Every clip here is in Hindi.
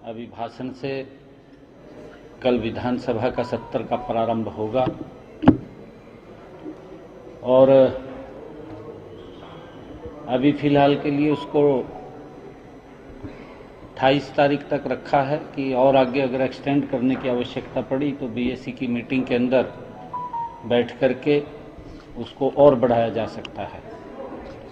अभिभाषण से कल विधानसभा का सत्र का प्रारंभ होगा और अभी फिलहाल के लिए उसको 28 तारीख तक रखा है कि और आगे अगर एक्सटेंड करने की आवश्यकता पड़ी तो बीएससी की मीटिंग के अंदर बैठ करके उसको और बढ़ाया जा सकता है।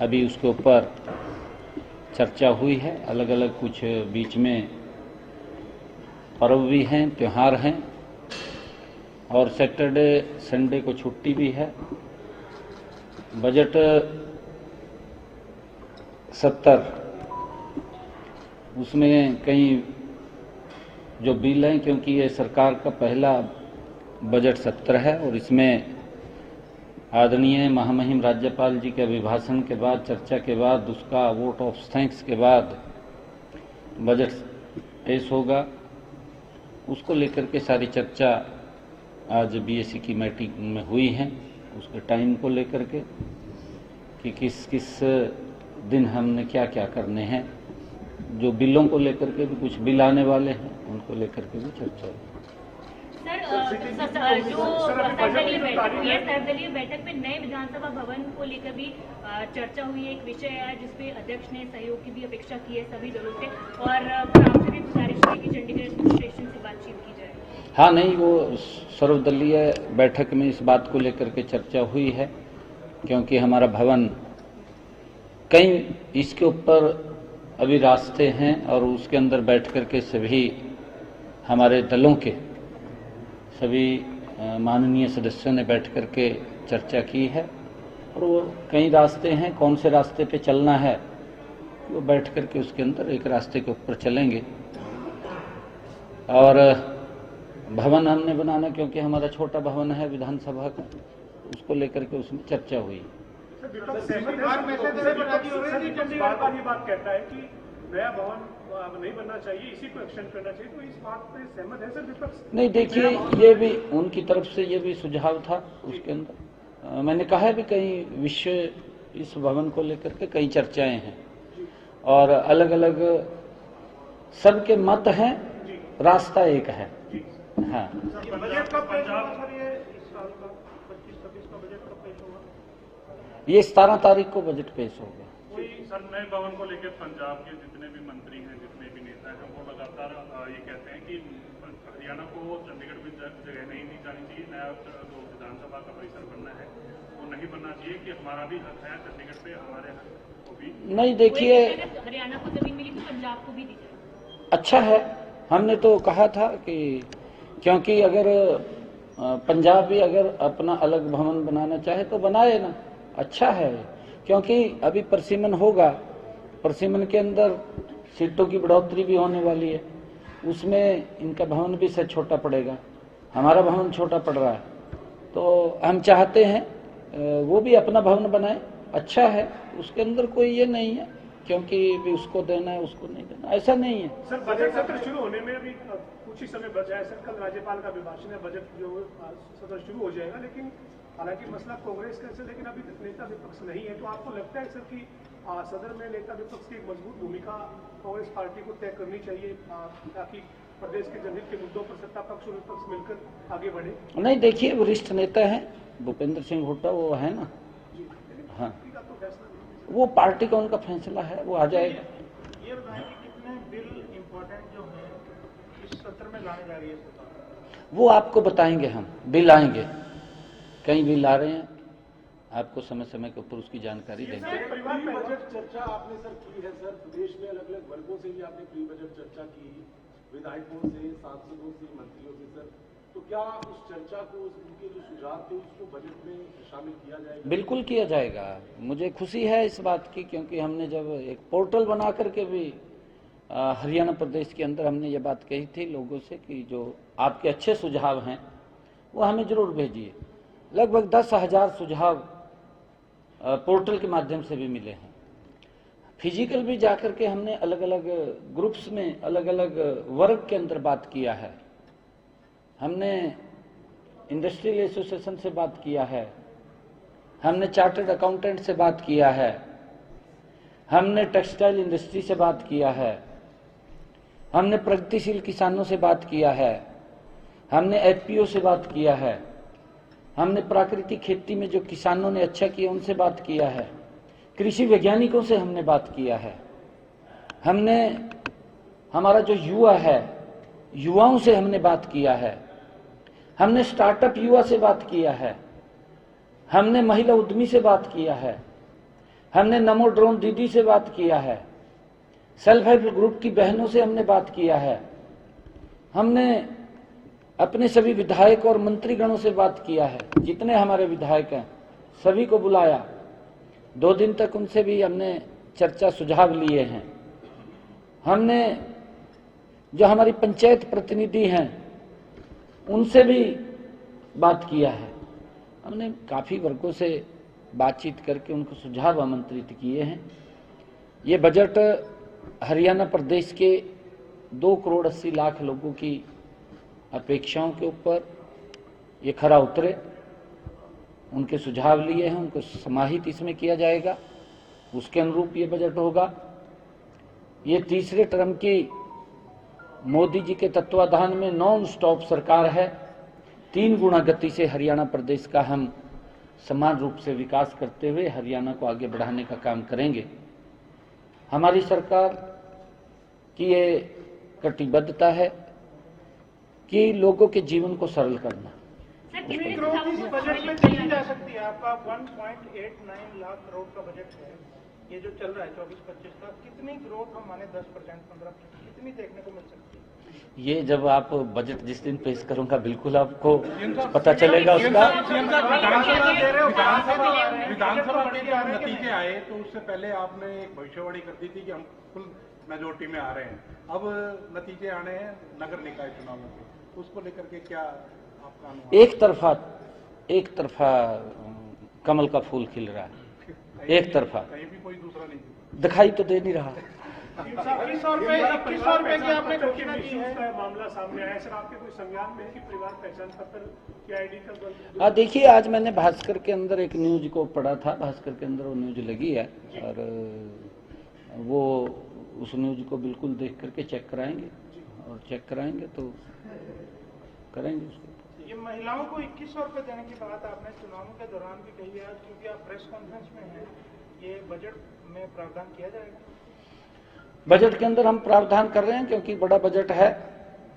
अभी उसके ऊपर चर्चा हुई है, अलग अलग कुछ बीच में पर्व भी हैं, त्यौहार हैं और सैटरडे संडे को छुट्टी भी है। बजट सत्र उसमें कई जो बिल हैं, क्योंकि ये सरकार का पहला बजट सत्र है और इसमें आदरणीय महामहिम राज्यपाल जी के अभिभाषण के बाद, चर्चा के बाद, उसका वोट ऑफ थैंक्स के बाद बजट पेश होगा। उसको लेकर के सारी चर्चा आज बीएससी की मीटिंग में हुई है, उसके टाइम को लेकर के कि किस किस दिन हमने क्या क्या करने हैं। जो बिलों को लेकर के भी कुछ बिल आने वाले हैं, उनको लेकर के भी चर्चा है। सर, जो सर्वदलीय बैठक हुई है, सर्वदलीय बैठक में नए विधानसभा भवन को लेकर भी चर्चा हुई है। एक विषय है जिसपे अध्यक्ष ने सहयोग की भी अपेक्षा की है सभी दलों से और आपसे भी गुजारिश है कि चंडीगढ़ एडमिनिस्ट्रेशन से बातचीत की जाए। हाँ, नहीं, वो सर्वदलीय बैठक में इस बात को लेकर के चर्चा हुई है, क्योंकि हमारा भवन कई इसके ऊपर अभी रास्ते हैं और उसके अंदर बैठ कर के सभी हमारे दलों के सभी माननीय सदस्यों ने बैठ कर के चर्चा की है और वो कई रास्ते हैं, कौन से रास्ते पे चलना है वो बैठ कर के उसके अंदर एक रास्ते के ऊपर चलेंगे। और भवन हमने बनाना, क्योंकि हमारा छोटा भवन है विधानसभा का, उसको लेकर के उसमें चर्चा हुई। बात कहता है कि नया भवन नहीं बनना चाहिए, इसी को एक्सटेंड करना चाहिए, तो इस बात पे सहमत है सर विपक्ष? नहीं, देखिए, ये भी उनकी तरफ से ये भी सुझाव था। उसके अंदर मैंने कहा भी कई विषय इस भवन को लेकर के कई चर्चाएं हैं और अलग अलग सबके मत हैं, रास्ता एक है। हाँ, बजट कब पेश होगा सर? ये इस साल का 25-26 का बजट कब पेश होगा? ये 17 तारीख को बजट पेश होगा। सर, नए भवन को लेकर पंजाब के जितने भी मंत्री हैं, जितने भी नेता हैं, वो लगातार ये कहते हैं कि हरियाणा को चंडीगढ़ में जगह नहीं दी जानी चाहिए, नया जो विधानसभा का परिसर बनना है वो नहीं बनना चाहिए, कि हमारा भी हक है चंडीगढ़ पे, हमारे हक को भी। नहीं, देखिए, हरियाणा को जमीन मिली तो पंजाब को भी दी जाए। अच्छा है, हमने तो कहा था कि क्योंकि अगर पंजाब भी अगर अपना अलग भवन बनाना चाहे तो बनाए ना, अच्छा है, क्योंकि अभी परसिमन होगा, परसिमन के अंदर सीटों की बढ़ोतरी भी होने वाली है, उसमें इनका भवन भी से छोटा पड़ेगा, हमारा भवन छोटा पड़ रहा है, तो हम चाहते हैं वो भी अपना भवन बनाए, अच्छा है, उसके अंदर कोई ये नहीं है क्योंकि भी उसको देना है उसको नहीं देना, ऐसा नहीं है। सर, बजट सत्र शुरू होने में अभी कुछ ही समय बचा है सर, कल राज्यपाल का अभिभाषण है, बजट जो सत्र शुरू हो जाएगा, लेकिन हालांकि मसला कांग्रेस का है, लेकिन अभी तक नेता विपक्ष नहीं है, तो आपको लगता है सर कि सदन में नेता विपक्ष की एक मजबूत भूमिका कांग्रेस पार्टी को तय करनी चाहिए ताकि प्रदेश के जनहित के मुद्दों पर सत्ता पक्ष और विपक्ष मिलकर आगे बढ़े? नहीं, देखिए, वरिष्ठ नेता है भूपेंद्र सिंह हुड्डा, वो है ना। हाँ, वो पार्टी का उनका फैसला है, वो आ जाएगा। ये बताएं कि कितने बिल इम्पोर्टेंट जो है इस सत्र में लाने जा रही है सरकार? वो आपको बताएंगे, हम बिल आएंगे, कई बिल आ रहे हैं, आपको समय समय के ऊपर उसकी जानकारी देंगे। परिवार बजट चर्चा आपने सर की है सर, प्रदेश में अलग अलग वर्गों से भी आपने प्री बजट चर्चा की, विधायकों से, सांसदों से, मंत्रियों से सर, तो क्या उस चर्चा को, उनके जो सुझाव थे उसको बजट में शामिल किया जाएगा? बिल्कुल किया जाएगा, मुझे खुशी है इस बात की, क्योंकि हमने जब एक पोर्टल बना करके भी हरियाणा प्रदेश के अंदर हमने ये बात कही थी लोगों से कि जो आपके अच्छे सुझाव हैं वो हमें जरूर भेजिए। लगभग 10,000 सुझाव पोर्टल के माध्यम से भी मिले हैं। फिजिकल भी जाकर के हमने अलग अलग ग्रुप्स में, अलग अलग वर्ग के अंदर बात किया है। हमने इंडस्ट्रियल एसोसिएशन से बात किया है, हमने चार्टर्ड अकाउंटेंट से बात किया है, हमने टेक्सटाइल इंडस्ट्री से बात किया है, हमने प्रगतिशील किसानों से बात किया है, हमने एफपीओ से बात किया है, हमने प्राकृतिक खेती में जो किसानों ने अच्छा किया उनसे बात किया है, कृषि वैज्ञानिकों से हमने बात किया है, हमने हमारा जो युवा है युवाओं से हमने बात किया है, हमने स्टार्टअप युवा से बात किया है, हमने महिला उद्यमी से बात किया है, हमने नमो ड्रोन दीदी से बात किया है, सेल्फ हेल्प ग्रुप की बहनों से हमने बात किया है, हमने अपने सभी विधायक और मंत्रीगणों से बात किया है, जितने हमारे विधायक हैं सभी को बुलाया, 2 दिन तक उनसे भी हमने चर्चा सुझाव लिए हैं। हमने जो हमारी पंचायत प्रतिनिधि हैं उनसे भी बात किया है। हमने काफी वर्गों से बातचीत करके उनको सुझाव आमंत्रित किए हैं। ये बजट हरियाणा प्रदेश के 2 करोड़ 80 लाख लोगों की अपेक्षाओं के ऊपर ये खरा उतरे, उनके सुझाव लिए हैं, उनको समाहित इसमें किया जाएगा, उसके अनुरूप ये बजट होगा। ये तीसरे टर्म की मोदी जी के तत्वाधान में नॉन स्टॉप सरकार है। 3 गुना गति से हरियाणा प्रदेश का हम समान रूप से विकास करते हुए हरियाणा को आगे बढ़ाने का काम करेंगे। हमारी सरकार की ये कटिबद्धता है कि लोगों के जीवन को सरल करना। कितनी ग्रोथ इस बजट में देखी जा सकती है? आपका 1.89 लाख करोड़ का बजट है, ये जो चल रहा है 24-25 का, कितनी ग्रोथ हम माने 10%, 15%, कितनी देखने को मिल सकती है? ये जब आप बजट जिस दिन पेश करूंगा बिल्कुल आपको पता चलेगा उसका। विधानसभा के जो नतीजे आए तो उससे पहले आपने एक भविष्यवाणी कर दी थी कि हम फुल मेजोरिटी में आ रहे हैं। अब नतीजे आने हैं नगर निकाय चुनावों के, उसको लेकर के क्या आपका अनुमान? एक तरफा कमल का फूल खिल रहा है, एक तरफा, कहीं भी कोई दूसरा नहीं दिखाई तो दे नहीं रहा। 2100 रुपए की आपने घोषणा की है। मामला सामने आया सर, आपके कोई संज्ञान में है कि परिवार पहचान पत्र की आईडी का? देखिए, आज मैंने भास्कर के अंदर एक न्यूज को पढ़ा था, भास्कर के अंदर वो न्यूज लगी है और वो उस न्यूज को बिल्कुल देख करके चेक कराएंगे और चेक कराएंगे तो करेंगे उसको। ये महिलाओं को 2100 रुपए देने की बात आपने चुनाव के दौरान भी कही है, क्योंकि आप प्रेस कॉन्फ्रेंस में हैं, ये बजट में प्रावधान किया जाएगा? बजट के अंदर हम प्रावधान कर रहे हैं क्योंकि बड़ा बजट है,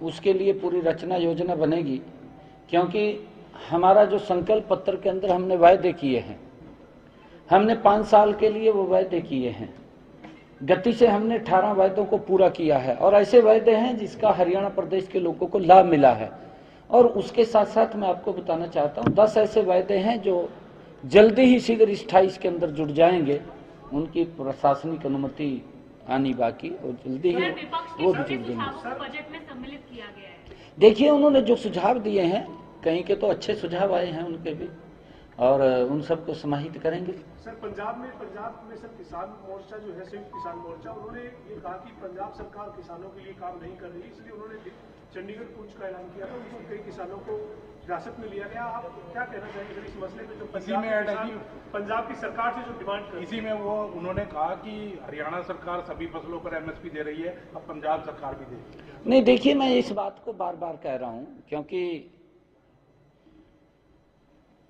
उसके लिए पूरी रचना योजना बनेगी। क्योंकि हमारा जो संकल्प पत्र के अंदर हमने वायदे किए हैं, हमने 5 साल के लिए वो वायदे किए हैं, गति से हमने 18 वायदों को पूरा किया है और ऐसे वायदे हैं जिसका हरियाणा प्रदेश के लोगों को लाभ मिला है। और उसके साथ साथ मैं आपको बताना चाहता हूँ 10 ऐसे वायदे हैं जो जल्दी ही शीघ्र 28 के अंदर जुड़ जाएंगे, उनकी प्रशासनिक अनुमति आनी बाकी और जल्दी ही वो भी जुड़ जाएंगे। बजट में सम्मिलित किया गया है। देखिए, उन्होंने जो सुझाव दिए हैं, कहीं के तो अच्छे सुझाव आए हैं उनके भी, और उन सबको समाहित करेंगे। सर, पंजाब में सर किसान मोर्चा जो है, संयुक्त किसान मोर्चा, उन्होंने ये कहा कि पंजाब सरकार किसानों के लिए काम नहीं कर रही, इसलिए उन्होंने चंडीगढ़ कूच का ऐलान किया था। उनको कई किसानों को हिरासत में लिया गया। आप क्या कहना चाहेंगे इस मसले में, जो पंजाब की सरकार से जो डिमांड कर? इसी में वो उन्होंने कहा कि हरियाणा सरकार सभी फसलों पर एमएसपी दे रही है, अब पंजाब सरकार भी दे रही है। नहीं, देखिए, मैं इस बात को बार बार कह रहा हूं क्योंकि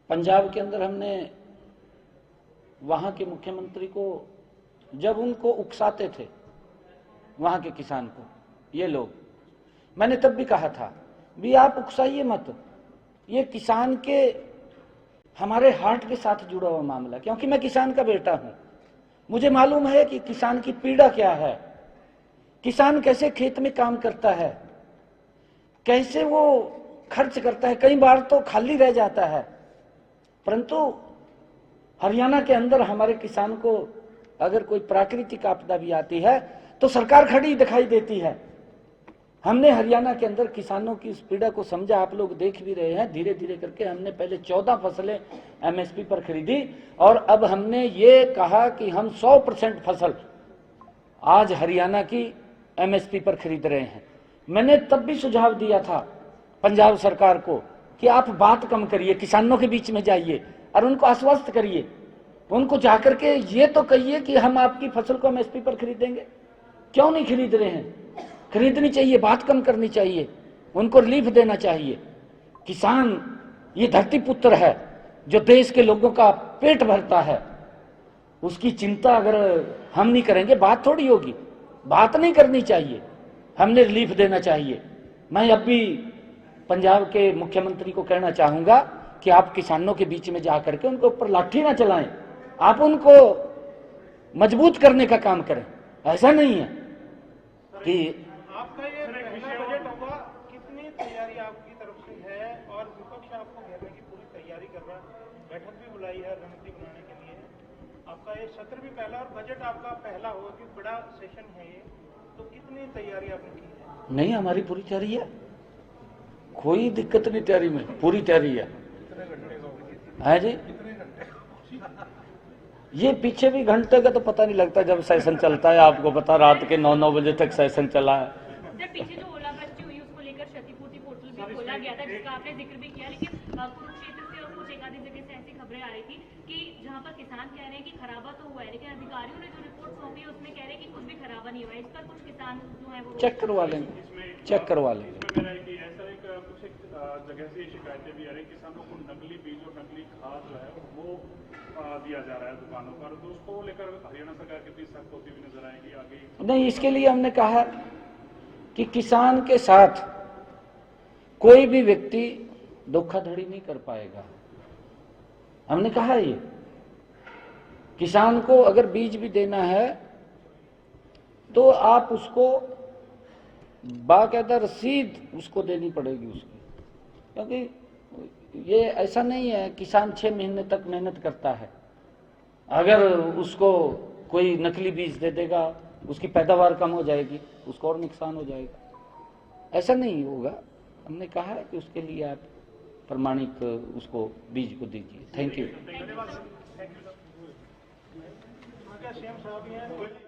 पंजाब के अंदर हमने वहां के मुख्यमंत्री को जब उनको उकसाते थे, वहां के किसान को ये लोग, मैंने तब भी कहा था भी आप उकसाइए मत, ये किसान के हमारे हार्ट के साथ जुड़ा हुआ मामला, क्योंकि मैं किसान का बेटा हूं, मुझे मालूम है कि किसान की पीड़ा क्या है, किसान कैसे खेत में काम करता है, कैसे वो खर्च करता है, कई बार तो खाली रह जाता है। परंतु हरियाणा के अंदर हमारे किसान को अगर कोई प्राकृतिक आपदा भी आती है तो सरकार खड़ी दिखाई देती है। हमने हरियाणा के अंदर किसानों की इस पीड़ा को समझा, आप लोग देख भी रहे हैं, धीरे धीरे करके हमने पहले 14 फसलें एमएसपी पर खरीदी और अब हमने ये कहा कि हम 100% फसल आज हरियाणा की एमएसपी पर खरीद रहे हैं। मैंने तब भी सुझाव दिया था पंजाब सरकार को कि आप बात कम करिए, किसानों के बीच में जाइए और उनको आश्वस्त करिए, उनको जाकर के ये तो कहिए कि हम आपकी फसल को एमएसपी पर खरीदेंगे। क्यों नहीं खरीद रहे हैं? खरीदनी चाहिए, बात कम करनी चाहिए, उनको रिलीफ देना चाहिए। किसान ये धरती पुत्र है जो देश के लोगों का पेट भरता है, उसकी चिंता अगर हम नहीं करेंगे बात थोड़ी होगी। बात नहीं करनी चाहिए, हमने रिलीफ देना चाहिए। मैं अब भी पंजाब के मुख्यमंत्री को कहना चाहूंगा कि आप किसानों के बीच में जाकर के उनके ऊपर लाठी ना चलाएं, आप उनको मजबूत करने का काम करें। ऐसा नहीं है कि आपका ये पहला बजट होगा, कितनी तैयारी आपकी तरफ से है और विपक्ष आपको घेरने की पूरी तैयारी कर रहा है, बैठक भी बुलाई है रणनीति बनाने के लिए, आपका ये सत्र भी पहला और बजट आपका पहला होगा कि बड़ा सेशन है ये, तो कितनी तैयारी आपने की है? नहीं, हमारी पूरी तैयारी है, कोई दिक्कत नहीं, तैयारी में पूरी तैयारी है जी। ये पीछे भी घंटे का तो पता नहीं लगता जब सेशन चलता है, आपको पता रात के 9-9 बजे तक सेशन चला है। सर पीछे जो ओलावृष्टि हुई उसको लेकर क्षतिपूर्ति पोर्टल भी खोला गया था जिसका आपने जिक्र भी किया, लेकिन कुरुक्षेत्र से और कुछ एक आधी जगह से ऐसी खबरें आ रही थी कि जहां पर किसान कह रहे हैं कि खराबा तो हुआ है, लेकिन अधिकारियों ने जो रिपोर्ट सौंपी है उसमें कह रहे हैं कि कुछ भी खराबा नहीं हुआ है। इस पर कुछ किसान जो है वो चेक करवा लेंगे, चेक करवा लेंगे। इसमें मेरा एक ऐसा कुछ एक जगह से शिकायतें भी आ रही, किसानों को नकली बीज और नकली खाद जो है वो दिया जा रहा है दुकानों पर, तो उसको लेकर हरियाणा सरकार कितनी सख्त होती हुई नजर आएगी आगे? नहीं, इसके लिए हमने कहा कि किसान के साथ कोई भी व्यक्ति धोखाधड़ी नहीं कर पाएगा। हमने कहा ये किसान को अगर बीज भी देना है तो आप उसको बाकायदा रसीद उसको देनी पड़ेगी उसकी, क्योंकि ये ऐसा नहीं है किसान 6 महीने तक मेहनत करता है, अगर उसको कोई नकली बीज दे देगा उसकी पैदावार कम हो जाएगी, उसको और नुकसान हो जाएगा। ऐसा नहीं होगा। हमने कहा है कि उसके लिए आप प्रमाणित उसको बीज को दीजिए। Thank you. सीएम साहब ही हैं।